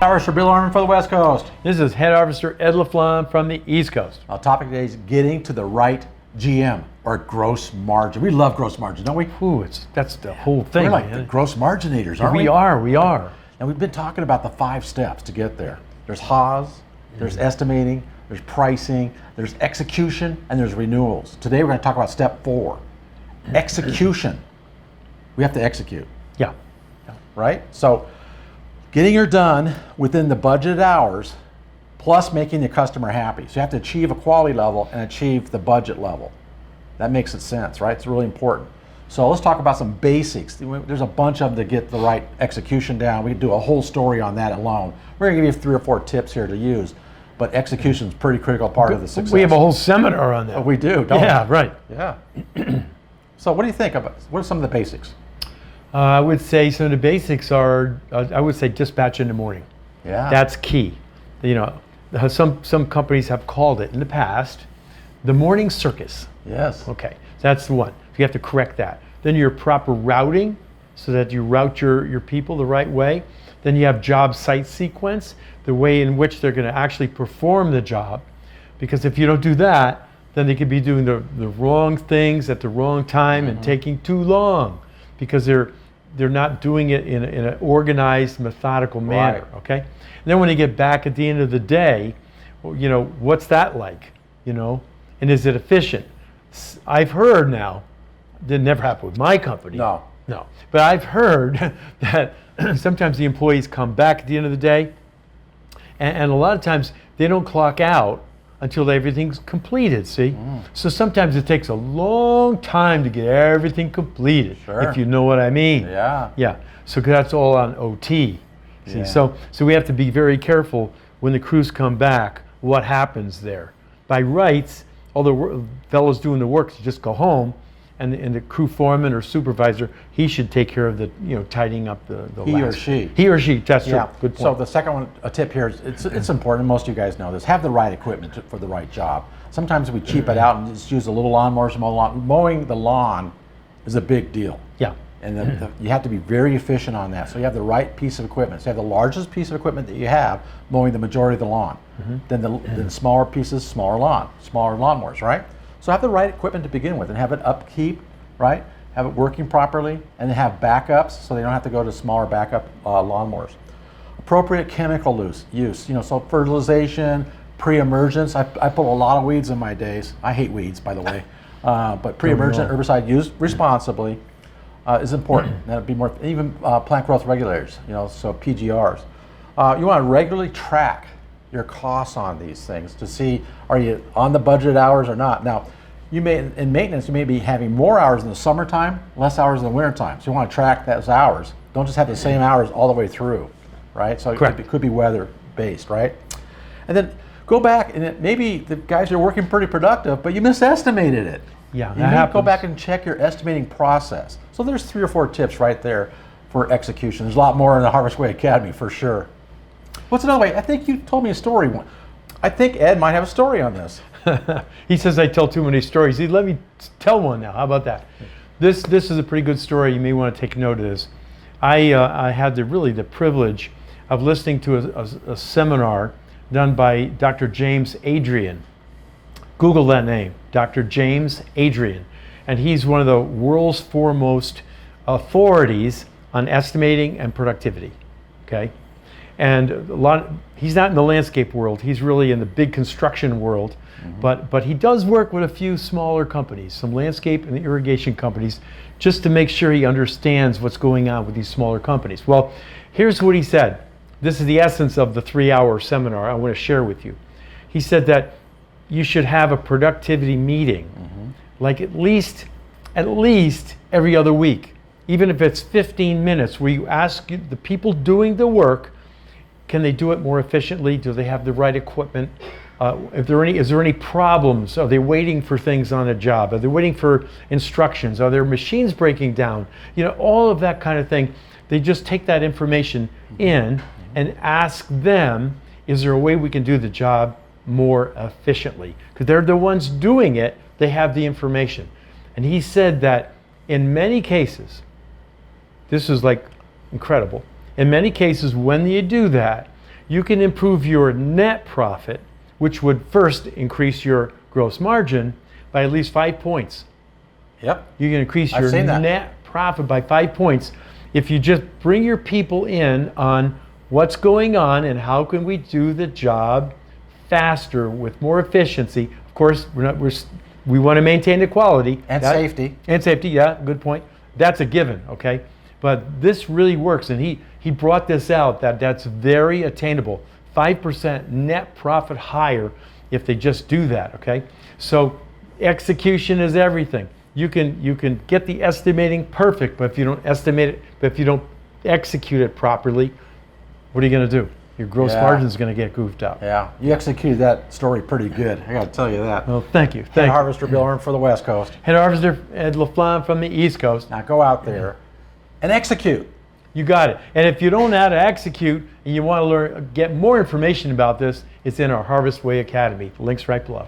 Harvester Bill Armin for the West Coast. This is Head Harvester Ed LaFlamme from the East Coast. Our topic today is getting to the right GM, or gross margin. We love gross margin, don't we? Ooh, that's the whole thing. We're like man. the gross marginators, aren't we? We are. And we've been talking about the 5 steps to get there. There's Haas, there's estimating, there's pricing, there's execution, and there's renewals. Today we're going to talk about step 4, execution. We have to execute. Yeah. Right? So getting her done within the budgeted hours, plus making the customer happy. So you have to achieve a quality level and achieve the budget level. That makes sense, right? It's really important. So let's talk about some basics. There's a bunch of them to get the right execution down. We could do a whole story on that alone. We're going to give you 3 or 4 tips here to use, but execution is a pretty critical part of the success. We have a whole seminar on that. Oh, we do, don't we? Yeah, right. Yeah. So what do you think of it? What are some of the basics? I would say some of the basics are, I would say dispatch in the morning. Yeah. That's key. You know, some companies have called it in the past the morning circus. Yes. Okay, that's the one. You have to correct that. Then your proper routing, so that you route your people the right way. Then you have job site sequence, the way in which they're going to actually perform the job. Because if you don't do that, then they could be doing the wrong things at the wrong time and taking too long because they're not doing it in an organized, methodical manner. Right. Okay. And then when they get back at the end of the day, you know, what's that like? You know, and is it efficient? I've heard now. Didn't never happen with my company. No. But I've heard that sometimes the employees come back at the end of the day, and a lot of times they don't clock out until everything's completed, see? So sometimes it takes a long time to get everything completed, Sure. if you know what I mean. Yeah. Yeah, so that's all on OT. See, Yeah. so we have to be very careful when the crews come back, what happens there. By rights, all the fellows doing the work should just go home, and the crew foreman or supervisor, he should take care of the, you know, tidying up the He or last. she. He or she, that's true. Yeah. Good point. So the second one, a tip here, is it's important, most of you guys know this, have the right equipment for the right job. Sometimes we cheap it out and just use a little lawnmower to mow the lawn. Mowing the lawn is a big deal. Yeah. And you have to be very efficient on that. So you have the right piece of equipment. So you have the largest piece of equipment that you have mowing the majority of the lawn. Then the smaller pieces, smaller lawnmowers, right? So have the right equipment to begin with and have it upkeep, right? Have it working properly, and then have backups so they don't have to go to smaller backup lawnmowers. Appropriate chemical use, you know, so fertilization, pre-emergence. I pull a lot of weeds in my days. I hate weeds, by the way. But pre-emergent herbicide used responsibly is important. That'd be more, even plant growth regulators, you know, so PGRs. You want to regularly track your costs on these things to see, are you on the budgeted hours or not? Now, in maintenance, you may be having more hours in the summertime, less hours in the wintertime. So you want to track those hours. Don't just have the same hours all the way through, right? So it could be weather based, right? And then go back, and maybe the guys are working pretty productive, but you misestimated it. Yeah, you need to go back and check your estimating process. So there's 3 or 4 tips right there for execution. There's a lot more in the Harvest Way Academy for sure. What's another way? I think you told me a story. I think Ed might have a story on this. He says I tell too many stories. Let me tell one now. How about that? This is a pretty good story. You may want to take note of this. I had the privilege of listening to a seminar done by Dr. James Adrian. Google that name, Dr. James Adrian. And he's one of the world's foremost authorities on estimating and productivity. Okay? And he's not in the landscape world. He's really in the big construction world. But he does work with a few smaller companies, some landscape and irrigation companies, just to make sure he understands what's going on with these smaller companies. Well, here's what he said. This is the essence of the 3-hour seminar I want to share with you. He said that you should have a productivity meeting, like at least every other week, even if it's 15 minutes, where you ask the people doing the work, can they do it more efficiently? Do they have the right equipment? Is there any problems? Are they waiting for things on a job? Are they waiting for instructions? Are their machines breaking down? You know, all of that kind of thing. They just take that information in and ask them, is there a way we can do the job more efficiently? Because they're the ones doing it, they have the information. And he said that in many cases, this is like incredible, in many cases when you do that, you can improve your net profit, which would first increase your gross margin by at least 5 points. Yep. You can increase I've your seen that. net profit by 5 points if you just bring your people in on what's going on and how can we do the job faster with more efficiency. Of course, we want to maintain the quality And safety. And safety, yeah, good point. That's a given, okay? But this really works, and he brought this out that's very attainable. 5% net profit higher if they just do that, okay? So execution is everything. You can get the estimating perfect, but if you don't estimate it, but if you don't execute it properly, what are you going to do? Your gross margin is going to get goofed up. Yeah, you executed that story pretty good. I got to tell you that. Well, thank you. Head Harvester Bill Earn for the West Coast. Head Harvester Ed LaFlamme from the East Coast. Now go out there and execute. You got it. And if you don't know how to execute and you want to get more information about this, it's in our Harvest Way Academy. The link's right below.